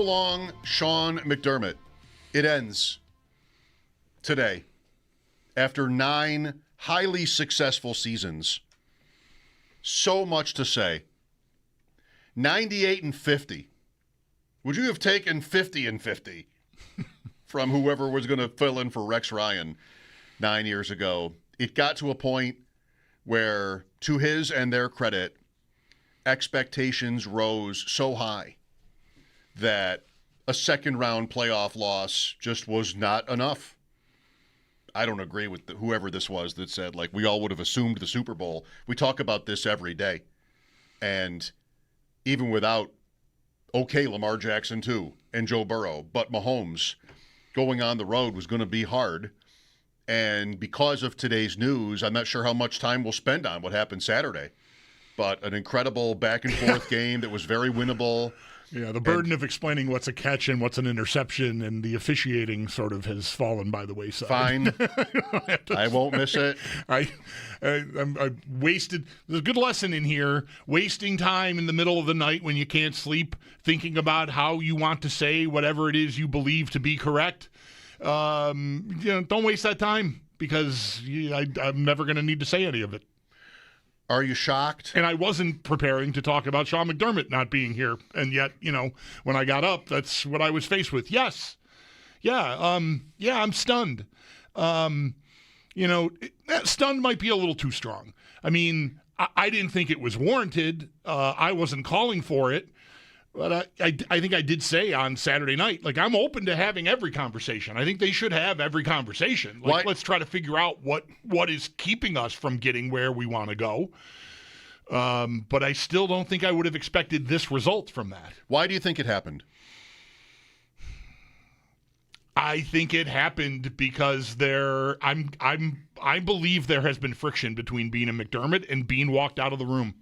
long, Sean McDermott. It ends today after 9 highly successful seasons. So much to say. 98-50. Would you have taken 50-50 from whoever was going to fill in for Rex Ryan 9 years ago? It got to a point where, to his and their credit, expectations rose so high that a second-round playoff loss just was not enough. I don't agree with whoever this was that said, like, we all would have assumed the Super Bowl. We talk about this every day. And even without, okay, Lamar Jackson too, and Joe Burrow, but Mahomes going on the road was going to be hard. And because of today's news, I'm not sure how much time we'll spend on what happened Saturday. But an incredible back-and-forth game that was very winnable. Yeah, the burden of explaining what's a catch and what's an interception and the officiating sort of has fallen by the wayside. Fine. I won't miss it. I wasted – there's a good lesson in here. Wasting time in the middle of the night when you can't sleep, thinking about how you want to say whatever it is you believe to be correct. Don't waste that time because I'm never going to need to say any of it. Are you shocked? And I wasn't preparing to talk about Sean McDermott not being here. And yet, when I got up, that's what I was faced with. Yes. Yeah. I'm stunned. Stunned might be a little too strong. I mean, I didn't think it was warranted. I wasn't calling for it. But I think I did say on Saturday night, like, I'm open to having every conversation. I think they should have every conversation. Like, let's try to figure out what is keeping us from getting where we want to go. But I still don't think I would have expected this result from that. Why do you think it happened? I think it happened because I believe there has been friction between Beane and McDermott, and Beane walked out of the room.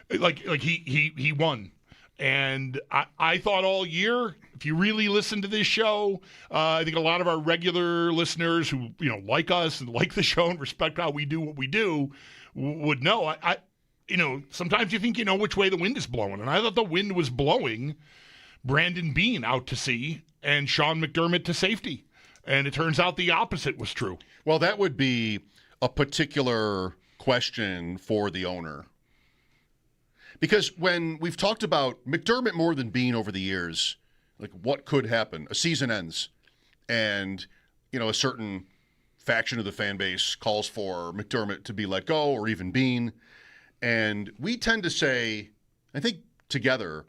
Like he won. And I thought all year, if you really listen to this show, I think a lot of our regular listeners who like us and like the show and respect how we do what we do would know. Sometimes you think you know which way the wind is blowing, and I thought the wind was blowing Brandon Beane out to sea and Sean McDermott to safety, and it turns out the opposite was true. Well, that would be a particular question for the owner. Because when we've talked about McDermott more than Beane over the years, like, what could happen? A season ends, and, a certain faction of the fan base calls for McDermott to be let go, or even Beane. And we tend to say, I think together,